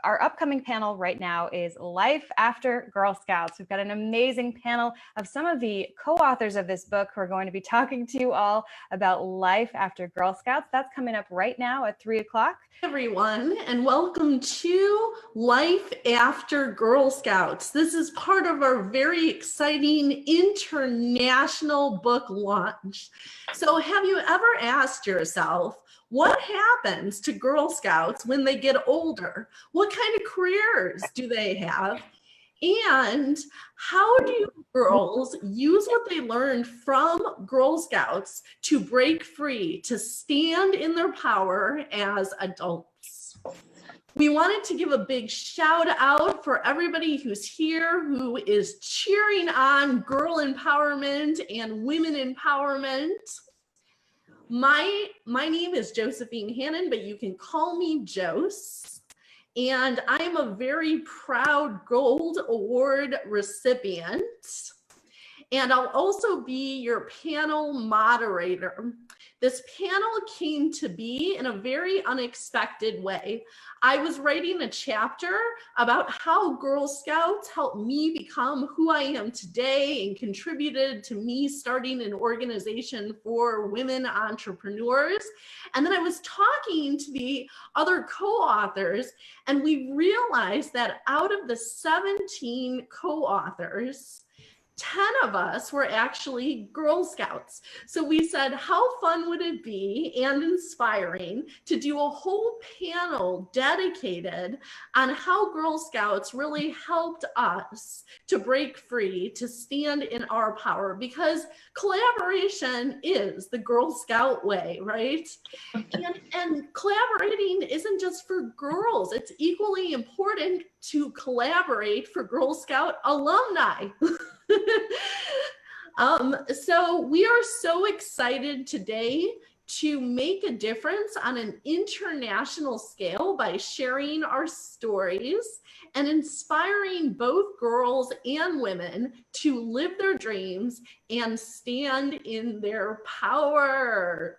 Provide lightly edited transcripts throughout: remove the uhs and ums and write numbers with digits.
our upcoming panel right now is Life After Girl Scouts. We've got an amazing panel of some of the co-authors of this book who are going to be talking to you all about life after Girl Scouts. That's coming up right now at 3 o'clock. Everyone, and welcome to Life After Girl Scouts. This is part of our very exciting international book launch. So have you ever asked yourself, what happens to Girl Scouts when they get older? What kind of careers do they have? And how do girls use what they learned from Girl Scouts to break free, to stand in their power as adults? We wanted to give a big shout out for everybody who's here, who is cheering on girl empowerment and women empowerment. My name is Josephine Hannon, but you can call me Jose. And I'm a very proud Gold Award recipient. And I'll also be your panel moderator. This panel came to be in a very unexpected way. I was writing a chapter about how Girl Scouts helped me become who I am today and contributed to me starting an organization for women entrepreneurs. And then I was talking to the other co-authors, and we realized that out of the 17 co-authors, 10 of us were actually Girl Scouts. So we said, how fun would it be and inspiring to do a whole panel dedicated on how Girl Scouts really helped us to break free, to stand in our power, because collaboration is the Girl Scout way, right? And collaborating isn't just for girls. It's equally important to collaborate for Girl Scout alumni. So we are so excited today to make a difference on an international scale by sharing our stories and inspiring both girls and women to live their dreams and stand in their power.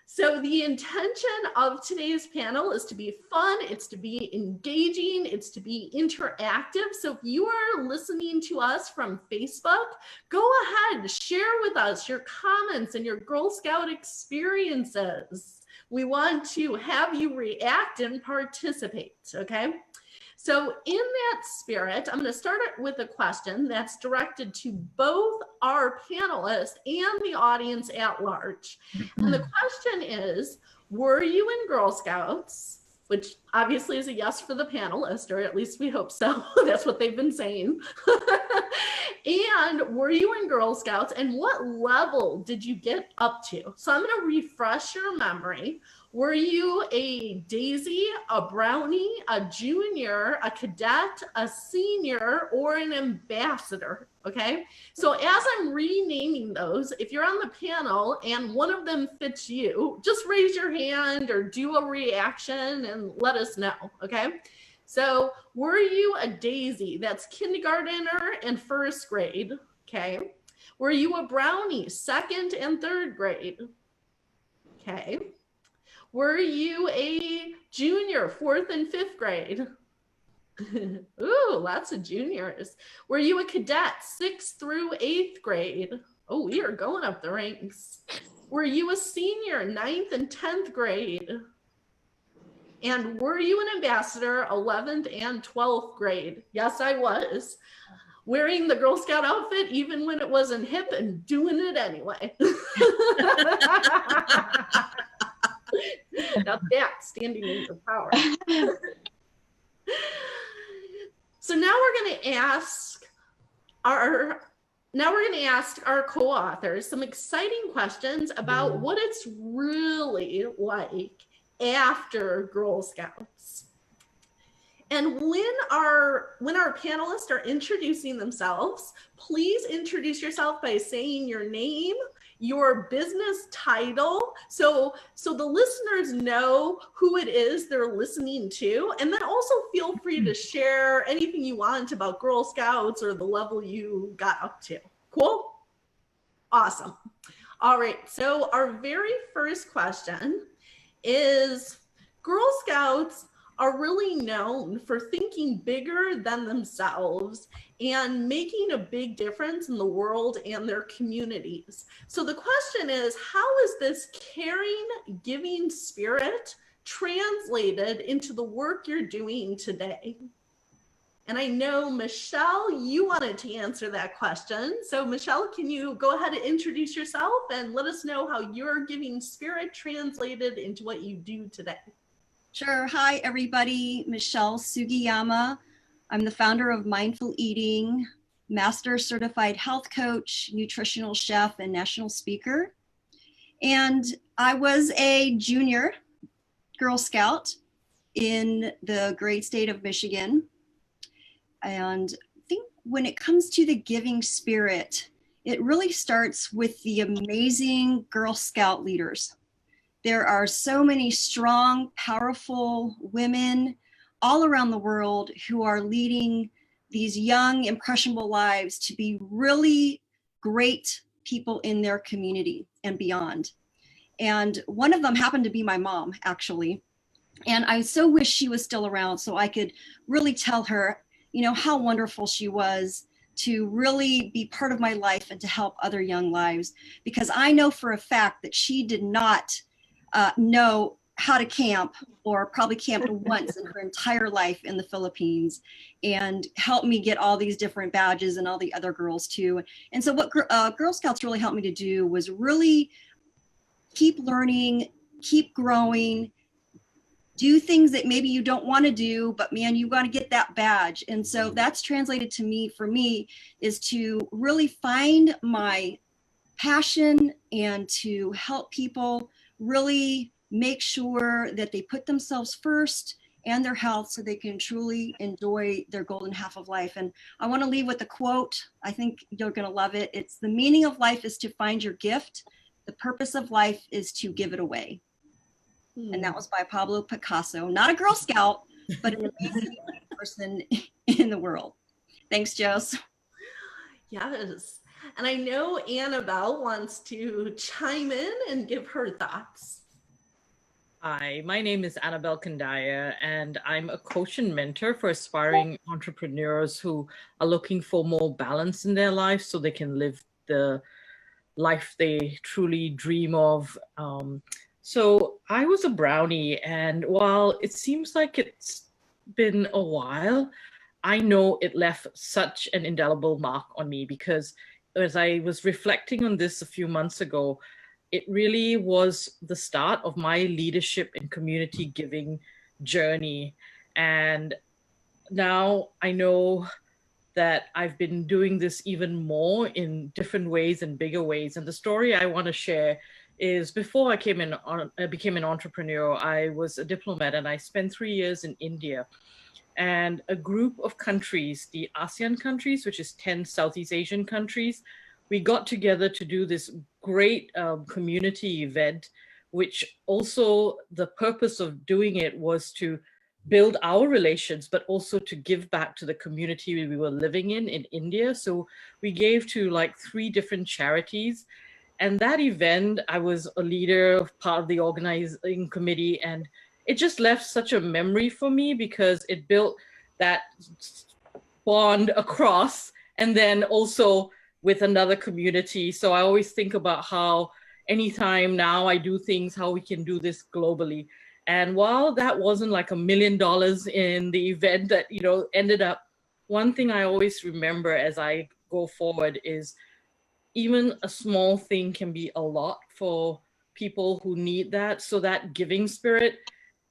So the intention of today's panel is to be fun, it's to be engaging, it's to be interactive. So if you are listening to us from Facebook, go ahead, share with us your comments and your Girl Scout experiences. We want to have you react and participate, okay? So in that spirit, I'm going to start with a question that's directed to both our panelists and the audience at large. And the question is, were you in Girl Scouts? Which obviously is a yes for the panelist, or at least we hope so. That's what they've been saying. And were you in Girl Scouts, and what level did you get up to? So I'm going to refresh your memory. Were you a daisy, a brownie, a junior, a cadet, a senior, or an ambassador? Okay, so as I'm renaming those, if you're on the panel and one of them fits you, just raise your hand or do a reaction and let us know, okay? So were you a daisy? That's kindergartner and first grade, okay? Were you a brownie, second and third grade? Okay. Were you a junior, fourth and fifth grade? Ooh, lots of juniors. Were you a cadet, 6th through 8th grade? Oh, we are going up the ranks. Were you a senior, 9th and 10th grade? And were you an ambassador, 11th and 12th grade? Yes, I was. Wearing the Girl Scout outfit even when it wasn't hip and doing it anyway. Now that's standing in your power. So now we're going to ask our co-authors some exciting questions about what it's really like after Girl Scouts. And when our panelists are introducing themselves, please introduce yourself by saying your name, your business title, so the listeners know who it is they're listening to, and then also feel free to share anything you want about Girl Scouts or the level you got up to. Cool? Awesome. All right, so our very first question is, Girl Scouts are really known for thinking bigger than themselves and making a big difference in the world and their communities. So the question is, how is this caring, giving spirit translated into the work you're doing today? And I know, Michelle, you wanted to answer that question. So Michelle, can you go ahead and introduce yourself and let us know how your giving spirit translated into what you do today? Sure. Hi, everybody. Michelle Sugiyama. I'm the founder of Mindful Eating, Master Certified Health Coach, Nutritional Chef, and National Speaker. And I was a junior Girl Scout in the great state of Michigan. And I think when it comes to the giving spirit, it really starts with the amazing Girl Scout leaders. There are so many strong, powerful women all around the world who are leading these young, impressionable lives to be really great people in their community and beyond. And one of them happened to be my mom, actually. And I so wish she was still around so I could really tell her, you know, how wonderful she was to really be part of my life and to help other young lives. Because I know for a fact that she did not know how to camp, or probably camped once in her entire life in the Philippines, and helped me get all these different badges, and all the other girls too. And so what Girl Scouts really helped me to do was really keep learning, keep growing, do things that maybe you don't want to do, but man, you want to get that badge. And so that's translated to me, for me, is to really find my passion and to help people really make sure that they put themselves first and their health so they can truly enjoy their golden half of life. And I want to leave with a quote. I think you're going to love it. It's, "The meaning of life is to find your gift. The purpose of life is to give it away." And that was by Pablo Picasso, not a Girl Scout, but an amazing person in the world. Thanks, Jess. Yes. And I know Annabelle wants to chime in and give her thoughts. Hi, my name is Annabelle Kandaya, and I'm a coach and mentor for aspiring entrepreneurs who are looking for more balance in their life so they can live the life they truly dream of. So I was a brownie, and while it seems like it's been a while, I know it left such an indelible mark on me, because as I was reflecting on this a few months ago, it really was the start of my leadership and community giving journey. And now I know that I've been doing this even more in different ways and bigger ways. And the story I want to share is, before I became an entrepreneur, I was a diplomat, and I spent 3 years in India. And a group of countries, the ASEAN countries, which is 10 Southeast Asian countries, we got together to do this great community event, which also the purpose of doing it was to build our relations, but also to give back to the community we were living in India. So we gave to like 3 different charities. And that event, I was a leader, part of the organizing committee, and it just left such a memory for me, because it built that bond across, and then also with another community. So I always think about how anytime now I do things, how we can do this globally. And while that wasn't like $1 million in the event that, you know, ended up, one thing I always remember as I go forward is even a small thing can be a lot for people who need that. So that giving spirit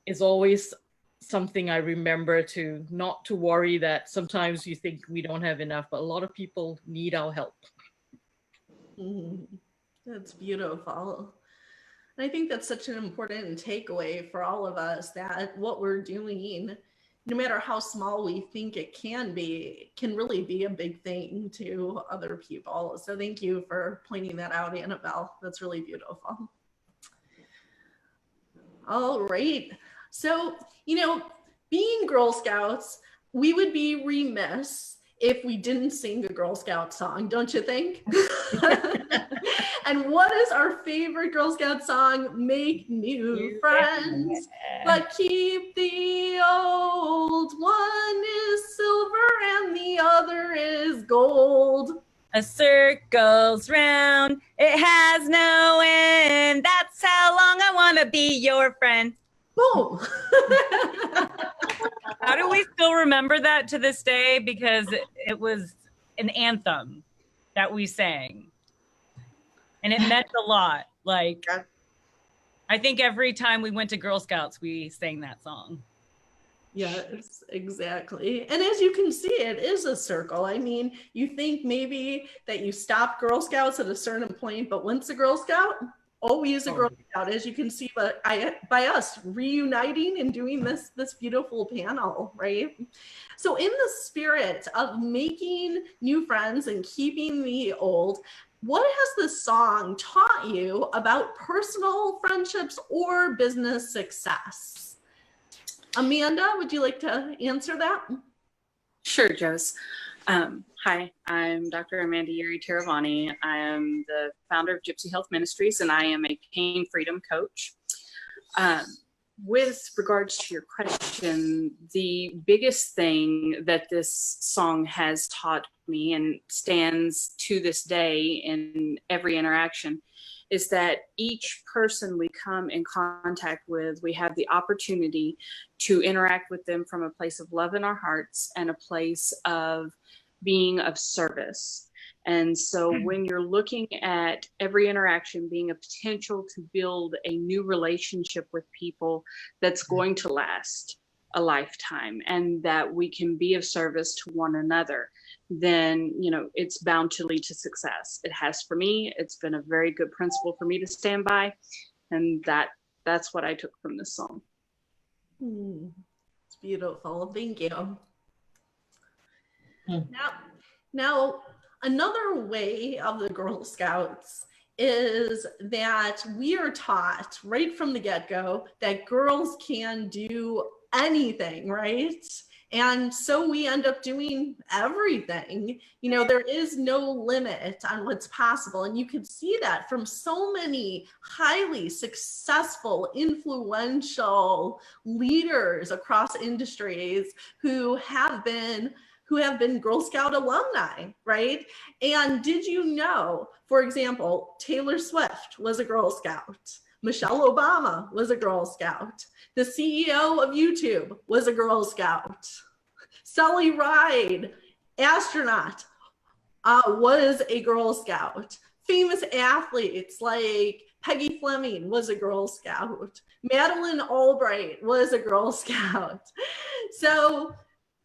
is always something I remember, to not to worry that sometimes you think we don't have enough, but a lot of people need our help. That's beautiful. And I think that's such an important takeaway for all of us, that what we're doing, no matter how small we think it can be, can really be a big thing to other people. So thank you for pointing that out, Annabelle. That's really beautiful. All right. So, you know, being Girl Scouts, we would be remiss if we didn't sing a Girl Scout song, don't you think? And what is our favorite Girl Scout song? Make new friends, but keep the old. One is silver and the other is gold. A circle's round, it has no end. That's how long I want to be your friend. Boom. How do we still remember that to this day? Because it was an anthem that we sang. And it meant a lot. Like, I think every time we went to Girl Scouts, we sang that song. Yes, exactly. And as you can see, it is a circle. I mean, you think maybe that you stop Girl Scouts at a certain point, but once a Girl Scout, always a Girl Scout, as you can see by us reuniting and doing this beautiful panel, right? So in the spirit of making new friends and keeping the old, what has this song taught you about personal friendships or business success? Amanda, would you like to answer that? Sure, Jose. Hi, I'm Dr. Amanda Yuri Tiravani. I am the founder of Gypsy Health Ministries, and I am a pain freedom coach. With regards to your question, the biggest thing that this song has taught me and stands to this day in every interaction is that each person we come in contact with, we have the opportunity to interact with them from a place of love in our hearts and a place of being of service. And so when you're looking at every interaction being a potential to build a new relationship with people that's going to last a lifetime and that we can be of service to one another, then, you know, it's bound to lead to success. It has for me. It's been a very good principle for me to stand by. And that's what I took from this song. It's beautiful. Thank you. Now, another way of the Girl Scouts is that we are taught right from the get-go that girls can do anything, right? And so we end up doing everything. You know, there is no limit on what's possible. And you can see that from so many highly successful, influential leaders across industries who have been Girl Scout alumni, right? And did you know, for example, Taylor Swift was a Girl Scout. Michelle Obama was a Girl Scout. The CEO of YouTube was a Girl Scout. Sally Ride, astronaut, was a Girl Scout. Famous athletes like Peggy Fleming was a Girl Scout. Madeleine Albright was a Girl Scout. So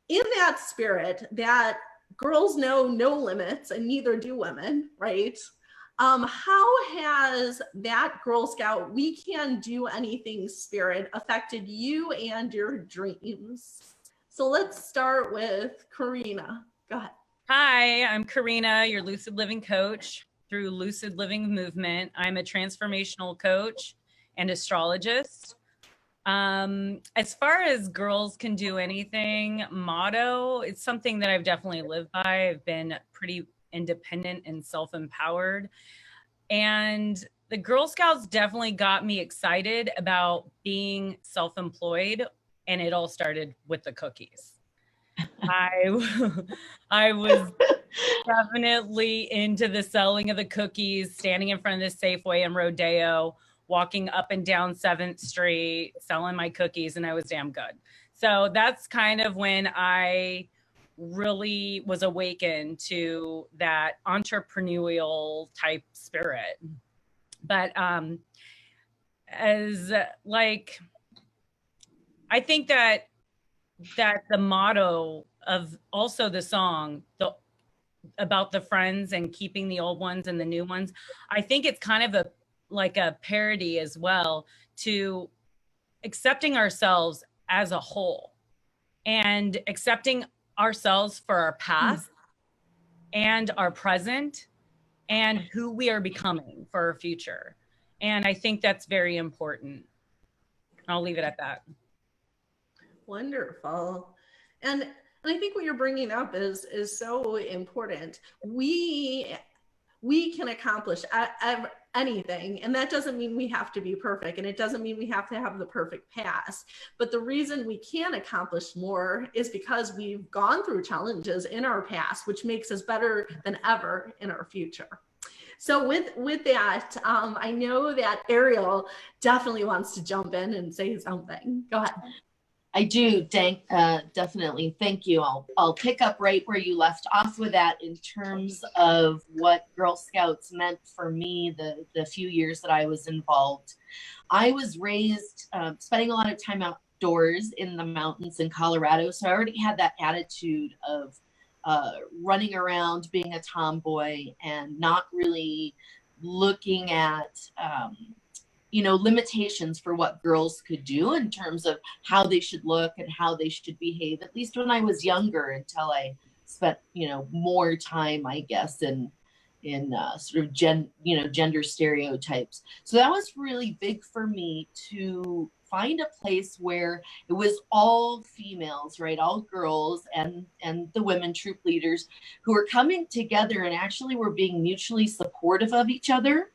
in that spirit that girls know no limits and neither do women, right? How has that Girl Scout we can do anything spirit affected you and your dreams? So let's start with Karina. Go ahead. Hi, I'm Karina, your Lucid Living coach through Lucid Living Movement. I'm a transformational coach and astrologist. As far as girls can do anything motto, it's something that I've definitely lived by. I've been pretty independent and self-empowered. And the Girl Scouts definitely got me excited about being self-employed. And it all started with the cookies. I was definitely into the selling of the cookies, standing in front of the Safeway in Rodeo, walking up and down 7th Street, selling my cookies, and I was damn good. So that's kind of when I really was awakened to that entrepreneurial type spirit. But as like, I think that the motto of also the song, about the friends and keeping the old ones and the new ones, I think it's kind of a parody as well to accepting ourselves as a whole and accepting ourselves for our past and our present and who we are becoming for our future. And I think that's very important. I'll leave it at that. Wonderful. And And I think what you're bringing up is so important. We can accomplish anything, and that doesn't mean we have to be perfect, and it doesn't mean we have to have the perfect past. But the reason we can accomplish more is because we've gone through challenges in our past, which makes us better than ever in our future. So with that, I know that Ariel definitely wants to jump in and say something. Go ahead. I do, definitely. Thank you. I'll pick up right where you left off with that in terms of what Girl Scouts meant for me the few years that I was involved. I was raised spending a lot of time outdoors in the mountains in Colorado, so I already had that attitude of running around, being a tomboy, and not really looking at limitations for what girls could do in terms of how they should look and how they should behave, at least when I was younger, until I spent, more time, I guess, in sort of gender stereotypes. So that was really big for me to find a place where it was all females, right? All girls and the women troop leaders who were coming together and actually were being mutually supportive of each other.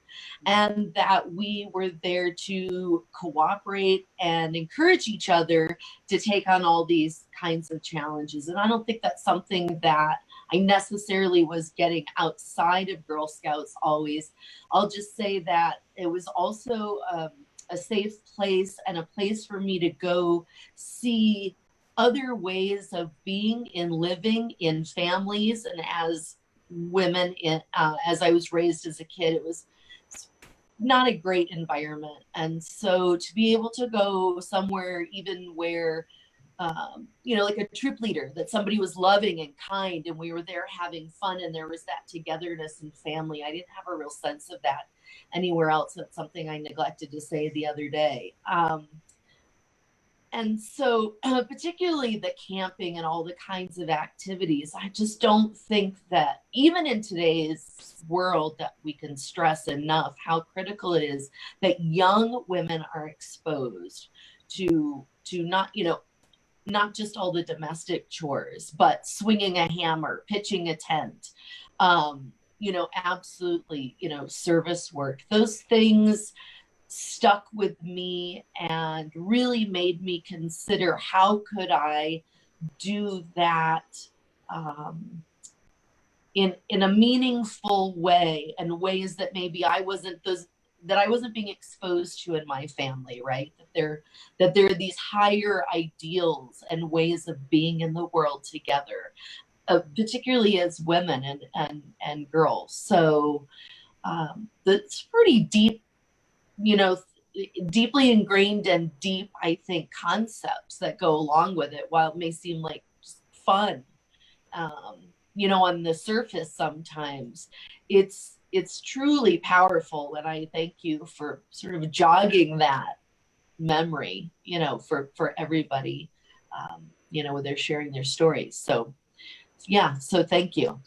And that we were there to cooperate and encourage each other to take on all these kinds of challenges. And I don't think that's something that I necessarily was getting outside of Girl Scouts always. I'll just say that it was also a safe place and a place for me to go see other ways of being and living in families. And as women, as I was raised as a kid, it was not a great environment. And so to be able to go somewhere even where, like a troop leader, that somebody was loving and kind and we were there having fun and there was that togetherness and family. I didn't have a real sense of that anywhere else. That's something I neglected to say the other day. And so particularly the camping and all the kinds of activities, I just don't think that even in today's world that we can stress enough how critical it is that young women are exposed to not just all the domestic chores, but swinging a hammer, pitching a tent, absolutely, service work. Those things stuck with me and really made me consider how could I do that in a meaningful way, and ways that maybe I wasn't being exposed to in my family, right? That there are these higher ideals and ways of being in the world together, particularly as women and girls. So that's pretty deep, deeply ingrained and deep, I think, concepts that go along with it. While it may seem like just fun, on the surface, sometimes it's truly powerful. And I thank you for sort of jogging that memory, for everybody, when they're sharing their stories. So, yeah, so thank you.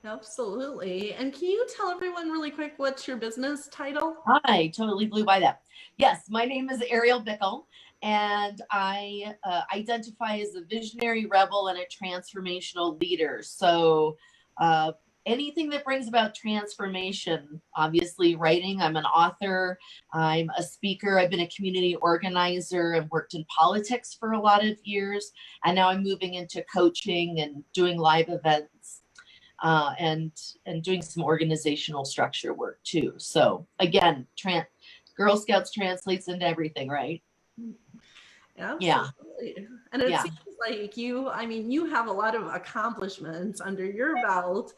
Absolutely. And can you tell everyone really quick, what's your business title? I totally blew by that. Yes, my name is Ariel Bickle, and I identify as a visionary rebel and a transformational leader. So anything that brings about transformation, obviously writing, I'm an author, I'm a speaker, I've been a community organizer and worked in politics for a lot of years. And now I'm moving into coaching and doing live events. And doing some organizational structure work too. So again, Girl Scouts translates into everything, right? Absolutely. Yeah. And it seems like you have a lot of accomplishments under your belt.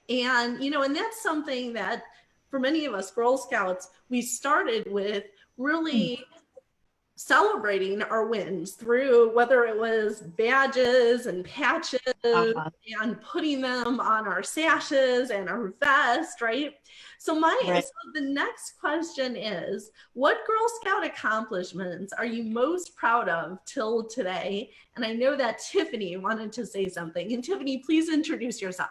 And, and that's something that for many of us Girl Scouts, we started with really celebrating our wins through whether it was badges and patches and putting them on our sashes and our vest, right? So so the next question is, what Girl Scout accomplishments are you most proud of till today? And I know that Tiffany wanted to say something. And Tiffany, please introduce yourself.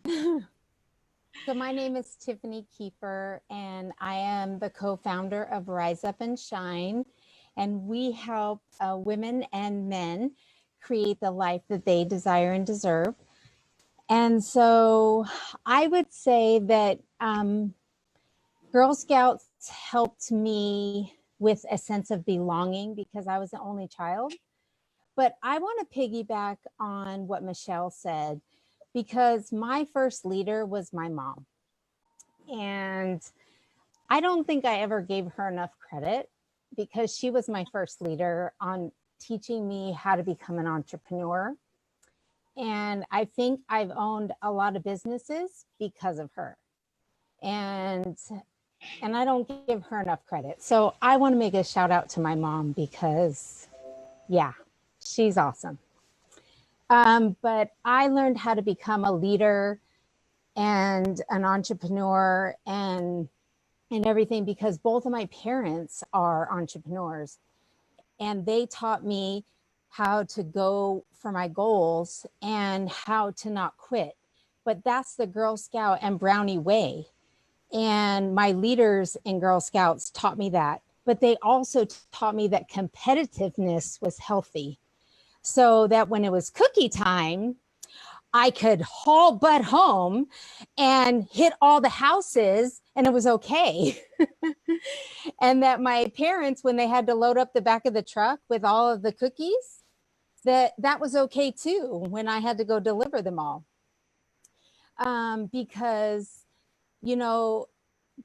So my name is Tiffany Kiefer, and I am the co-founder of Rise Up and Shine. And we help women and men create the life that they desire and deserve. And so I would say that Girl Scouts helped me with a sense of belonging because I was the only child. But I want to piggyback on what Michelle said, because my first leader was my mom. And I don't think I ever gave her enough credit, because she was my first leader on teaching me how to become an entrepreneur. And I think I've owned a lot of businesses because of her. And I don't give her enough credit. So I want to make a shout out to my mom because, yeah, she's awesome. But I learned how to become a leader and an entrepreneur and everything because both of my parents are entrepreneurs, and they taught me how to go for my goals and how to not quit. But that's the Girl Scout and Brownie way. And my leaders in Girl Scouts taught me that, but they also taught me that competitiveness was healthy, so that when it was cookie time, I could haul butt home and hit all the houses and it was okay. And that my parents, when they had to load up the back of the truck with all of the cookies, that was okay too when I had to go deliver them all. Because, you know,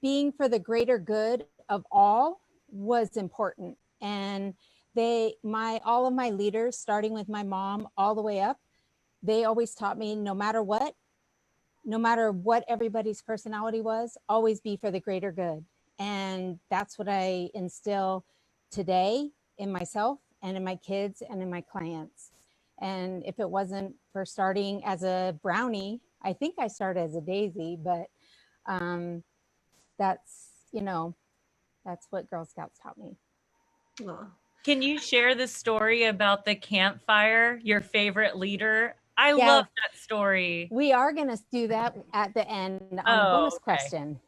being for the greater good of all was important. And all of my leaders, starting with my mom all the way up, they always taught me no matter what everybody's personality was, always be for the greater good. And that's what I instill today in myself and in my kids and in my clients. And if it wasn't for starting as a Brownie, I think I started as a Daisy, but that's what Girl Scouts taught me. Well, Can you share the story about the campfire, your favorite leader? I Yeah. love that story. We are going to do that at the end on the bonus question.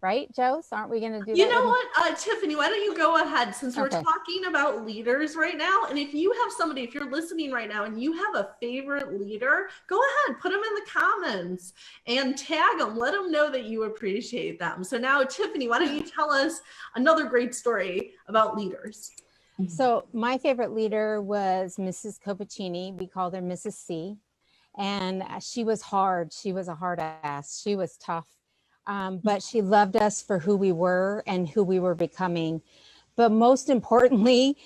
Right, Joe? So aren't we going to do that? You know what, Tiffany, why don't you go ahead, since we're Okay. talking about leaders right now, and if you have somebody, if you're listening right now and you have a favorite leader, go ahead, put them in the comments and tag them, let them know that you appreciate them. So now, Tiffany, why don't you tell us another great story about leaders? So my favorite leader was Mrs. Copaccini. We called her Mrs. C. And she was hard. She was a hard ass. She was tough. But she loved us for who we were and who we were becoming. But most importantly,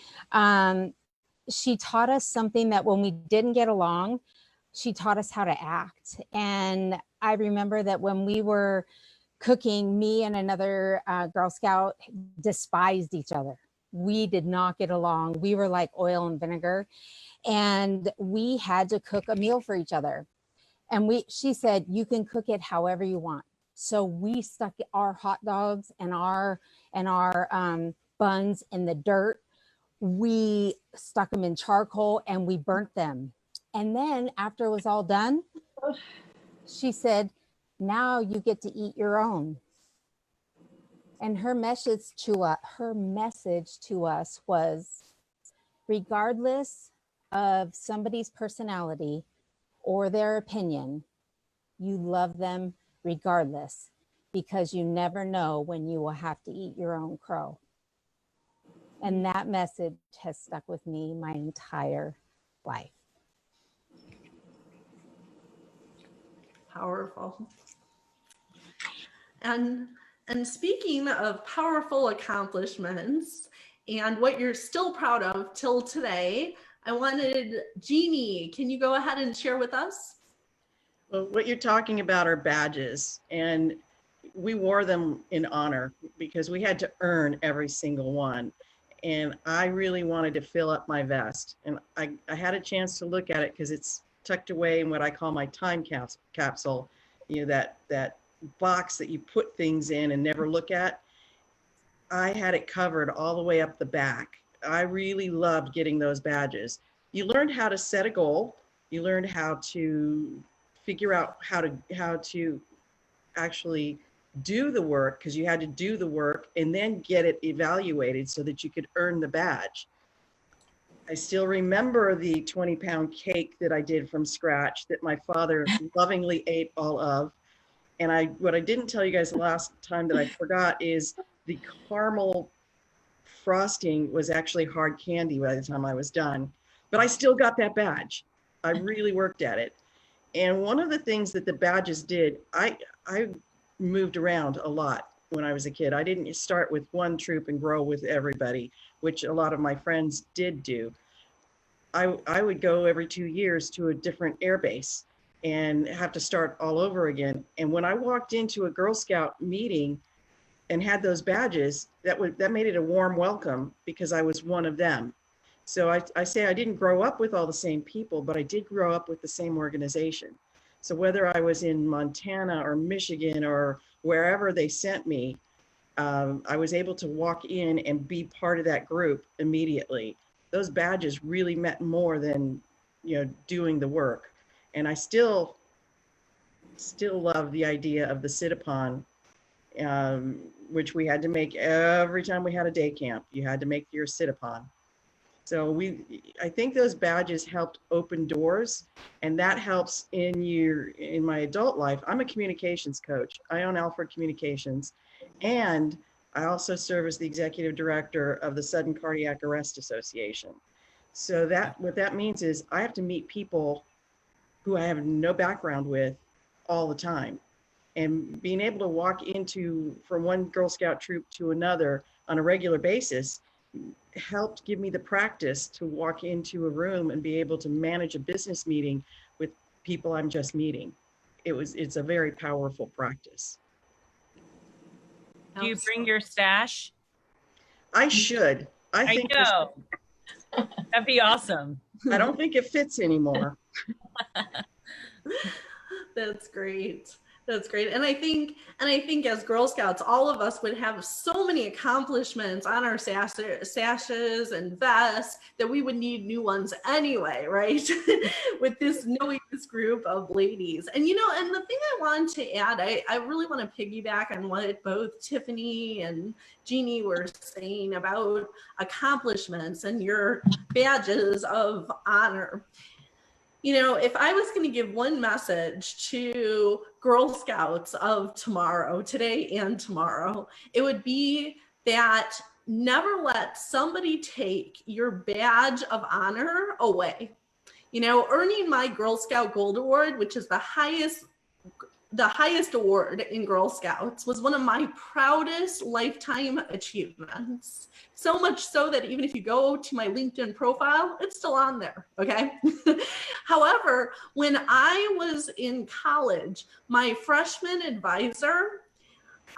she taught us something that when we didn't get along, she taught us how to act. And I remember that when we were cooking, me and another Girl Scout despised each other. We did not get along. We were like oil and vinegar. And we had to cook a meal for each other. And she said, you can cook it however you want. So we stuck our hot dogs and our buns in the dirt. We stuck them in charcoal and we burnt them. And then after it was all done, she said, now you get to eat your own. And her message to us was, regardless of somebody's personality or their opinion, you love them regardless, because you never know when you will have to eat your own crow. And that message has stuck with me my entire life. Powerful. And speaking of powerful accomplishments and what you're still proud of till today, I wanted Jeannie, can you go ahead and share with us? Well, what you're talking about are badges, and we wore them in honor because we had to earn every single one. And I really wanted to fill up my vest. And I had a chance to look at it because it's tucked away in what I call my time capsule, you know, that box that you put things in and never look at. I had it covered all the way up the back. I really loved getting those badges. You learned how to set a goal. You learned how to figure out how to actually do the work, because you had to do the work and then get it evaluated so that you could earn the badge. I still remember the 20-pound cake that I did from scratch that my father lovingly ate all of. And what I didn't tell you guys the last time that I forgot is the caramel frosting was actually hard candy by the time I was done. But I still got that badge. I really worked at it. And one of the things that the badges did, I moved around a lot when I was a kid. I didn't start with one troop and grow with everybody, which a lot of my friends did do. I would go every 2 years to a different air base and have to start all over again. And when I walked into a Girl Scout meeting and had those badges, that made it a warm welcome because I was one of them. So I say I didn't grow up with all the same people, but I did grow up with the same organization. So whether I was in Montana or Michigan or wherever they sent me, I was able to walk in and be part of that group immediately. Those badges really meant more than, doing the work. And I still love the idea of the sit-upon, which we had to make every time we had a day camp. You had to make your sit-upon. So I think those badges helped open doors, and that helps in my adult life. I'm a communications coach. I own Alfred Communications, and I also serve as the executive director of the Sudden Cardiac Arrest Association. So what that means is I have to meet people who I have no background with all the time. And being able to walk from one Girl Scout troop to another on a regular basis helped give me the practice to walk into a room and be able to manage a business meeting with people I'm just meeting. It's a very powerful practice. Do you bring your stash? I should. I think know. That'd be awesome. I don't think it fits anymore. That's great. That's great. And I think as Girl Scouts, all of us would have so many accomplishments on our sashes and vests that we would need new ones anyway, right? With knowing this group of ladies. And, and the thing I want to add, I really want to piggyback on what both Tiffany and Jeannie were saying about accomplishments and your badges of honor. If I was going to give one message to Girl Scouts of tomorrow, today and tomorrow, it would be that never let somebody take your badge of honor away. Earning my Girl Scout Gold Award, which is the highest award in Girl Scouts, was one of my proudest lifetime achievements. So much so that even if you go to my LinkedIn profile, it's still on there, okay? However, when I was in college, my freshman advisor,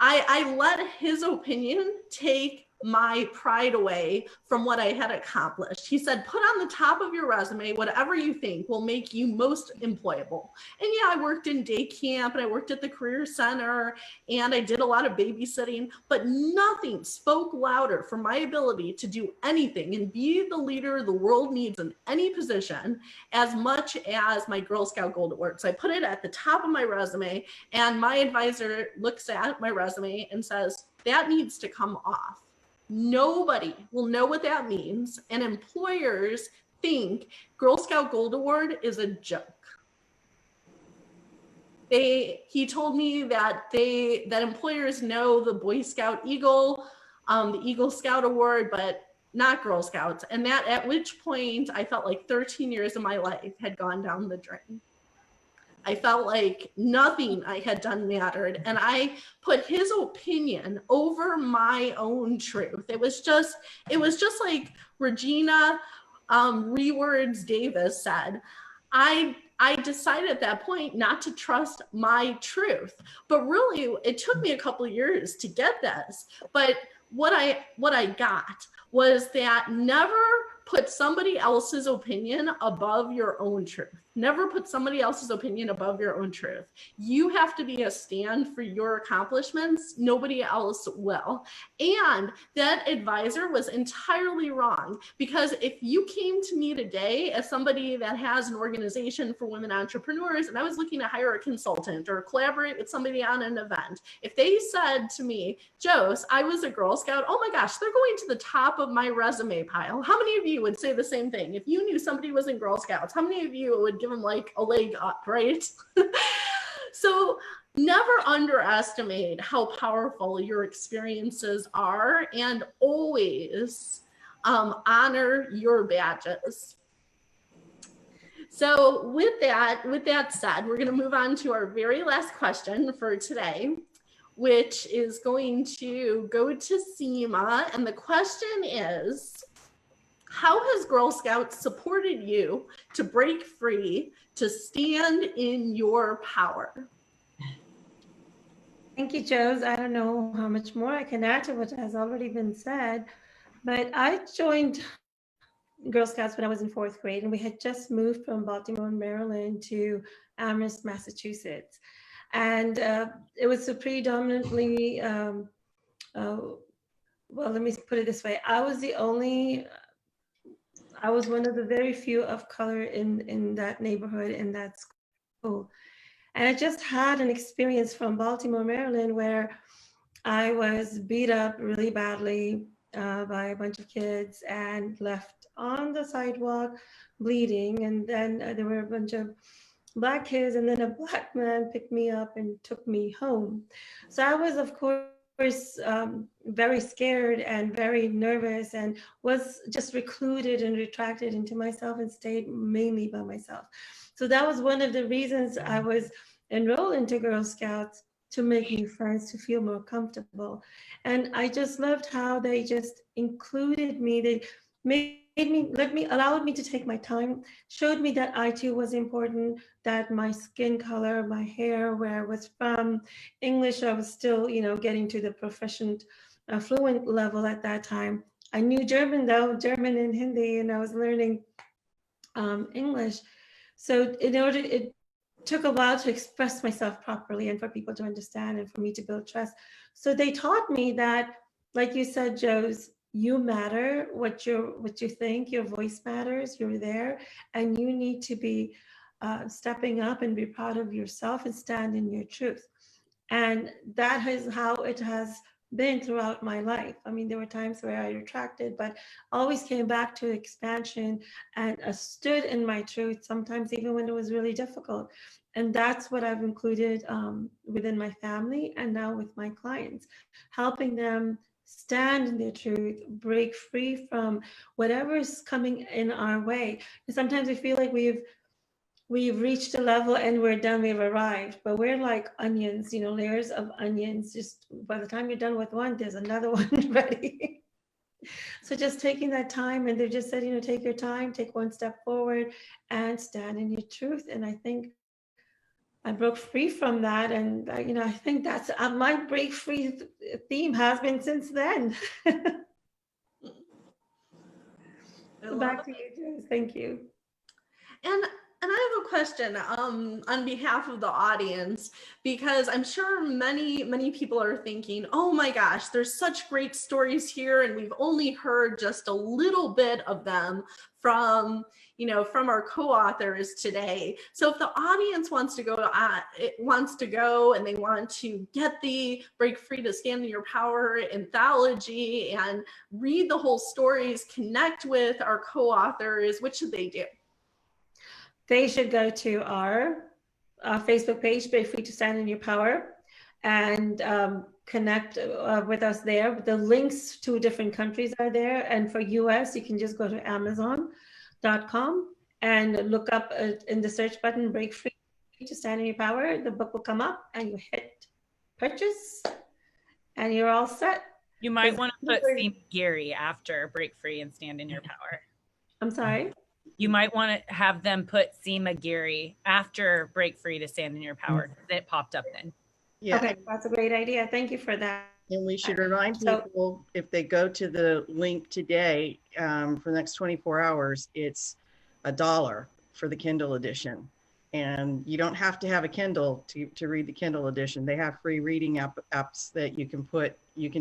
I let his opinion take my pride away from what I had accomplished. He said, put on the top of your resume whatever you think will make you most employable. And yeah, I worked in day camp and I worked at the career center and I did a lot of babysitting, but nothing spoke louder for my ability to do anything and be the leader the world needs in any position as much as my Girl Scout Gold Award. So I put it at the top of my resume, and my advisor looks at my resume and says, that needs to come off. Nobody will know what that means, and employers think Girl Scout Gold Award is a joke. He told me that employers know the Boy Scout Eagle, the Eagle Scout Award, but not Girl Scouts. And that at which point I felt like 13 years of my life had gone down the drain. I felt like nothing I had done mattered. And I put his opinion over my own truth. It was just like Regina Rewards Davis said, I decided at that point not to trust my truth. But really, it took me a couple of years to get this. But what I got was that never put somebody else's opinion above your own truth. Never put somebody else's opinion above your own truth. You have to be a stand for your accomplishments. Nobody else will. And that advisor was entirely wrong, because if you came to me today as somebody that has an organization for women entrepreneurs and I was looking to hire a consultant or collaborate with somebody on an event, if they said to me, Jose, I was a Girl Scout, oh my gosh, they're going to the top of my resume pile. How many of you would say the same thing? If you knew somebody was in Girl Scouts, how many of you would give them like a leg up, right? So never underestimate how powerful your experiences are, and always honor your badges. So with that said, we're going to move on to our very last question for today, which is going to go to Seema. And the question is, how has Girl Scouts supported you to break free, to stand in your power? Thank you, Jose. I don't know how much more I can add to what has already been said, but I joined Girl Scouts when I was in 4th grade, and we had just moved from Baltimore, Maryland to Amherst, Massachusetts. And it was a predominantly, well, let me put it this way. I was one of the very few of color in that neighborhood, in that school. And I just had an experience from Baltimore, Maryland, where I was beat up really badly by a bunch of kids and left on the sidewalk bleeding. And then there were a bunch of Black kids, and then a Black man picked me up and took me home. So I was, of course, very scared and very nervous, and was just recluded and retracted into myself and stayed mainly by myself. So that was one of the reasons I was enrolled into Girl Scouts, to make new friends, to feel more comfortable. And I just loved how they just included me. They allowed me to take my time, showed me that I too was important, that my skin color, my hair, where I was from, English, I was still, getting to the proficient, fluent level at that time. I knew German though, German and Hindi, and I was learning English. So it took a while to express myself properly and for people to understand and for me to build trust. So they taught me that, like you said, Jose, you matter, what you think, your voice matters, you're there, and you need to be stepping up and be proud of yourself and stand in your truth. And that is how it has been throughout my life. I mean, there were times where I retracted, but always came back to expansion and stood in my truth, sometimes even when it was really difficult. And that's what I've included within my family and now with my clients, helping them stand in their truth, break free from whatever is coming in our way. And sometimes we feel like we've reached a level and we're done, we've arrived, but we're like onions, layers of onions. Just by the time you're done with one, there's another one ready. So just taking that time, and they just said, take your time, take one step forward and stand in your truth. And I think I broke free from that. And, I think that's my break free theme has been since then. So back to you, Jose. Thank you. And I have a question on behalf of the audience, because I'm sure many people are thinking, oh my gosh, there's such great stories here, and we've only heard just a little bit of them from our co-authors today. So if the audience wants to go and they want to get the Break Free to Stand in Your Power anthology and read the whole stories, connect with our co-authors, what should they do? They should go to our Facebook page, Break Free to Stand in Your Power, and connect with us there. The links to different countries are there. And for US, you can just go to Amazon.com and look up in the search button, Break Free to Stand in Your Power. The book will come up and you hit purchase and you're all set. You might want to put Seema Giri after Break Free and Stand in Your Power. I'm sorry? You might want to have them put Seema Giri after Break Free to Stand in Your Power. It popped up then. Yeah. Okay, that's a great idea. Thank you for that. And we should remind people, if they go to the link today, for the next 24 hours, it's $1 for the Kindle edition. And you don't have to have a Kindle to read the Kindle edition. They have free reading apps that you can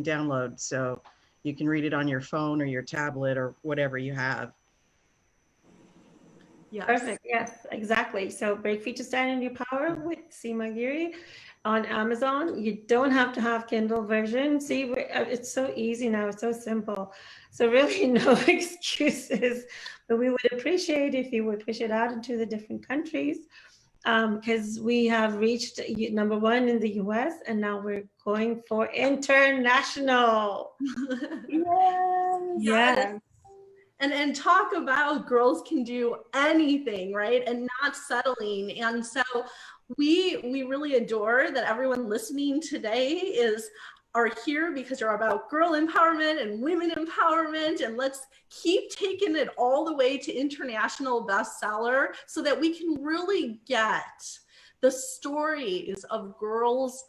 download. So you can read it on your phone or your tablet or whatever you have. Yes. Perfect. Yes, exactly. So Break Free to Stand in Your Power with Seema Giri on Amazon. You don't have to have Kindle version. See, it's so easy now. It's so simple. So really no excuses, but we would appreciate if you would push it out into the different countries, because we have reached #1 in the US and now we're going for international. Yes. And talk about girls can do anything, right? And not settling. And so we really adore that everyone listening today are here because you're about girl empowerment and women empowerment. And let's keep taking it all the way to international bestseller so that we can really get the stories of girls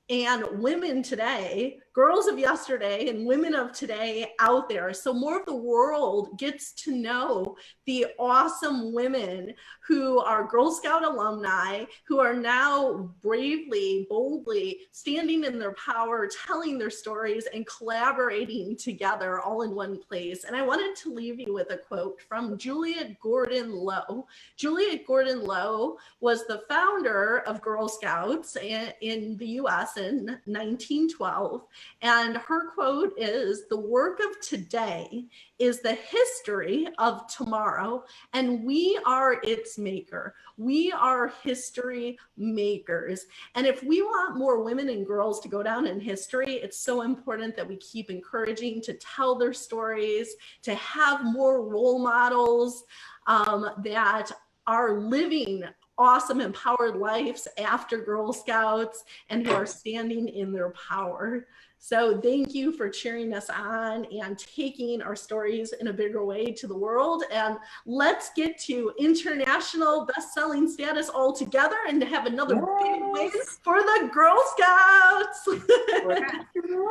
and women today, girls of yesterday and women of today out there. So more of the world gets to know the awesome women who are Girl Scout alumni, who are now bravely, boldly standing in their power, telling their stories and collaborating together all in one place. And I wanted to leave you with a quote from Juliet Gordon Low. Juliet Gordon Low was the founder of Girl Scouts in the US in 1912. And her quote is, "The work of today is the history of tomorrow, and we are its maker. We are history makers." And if we want more women and girls to go down in history, it's so important that we keep encouraging to tell their stories, to have more role models that are living awesome empowered lives after Girl Scouts and who are standing in their power. So thank you for cheering us on and taking our stories in a bigger way to the world. And let's get to international best-selling status all together and have another big win for the Girl Scouts.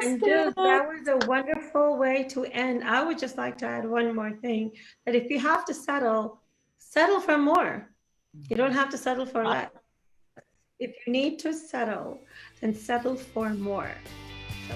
And dude, that was a wonderful way to end. I would just like to add one more thing, that if you have to settle for more. You don't have to settle for less. If you need to settle, then settle for more. So.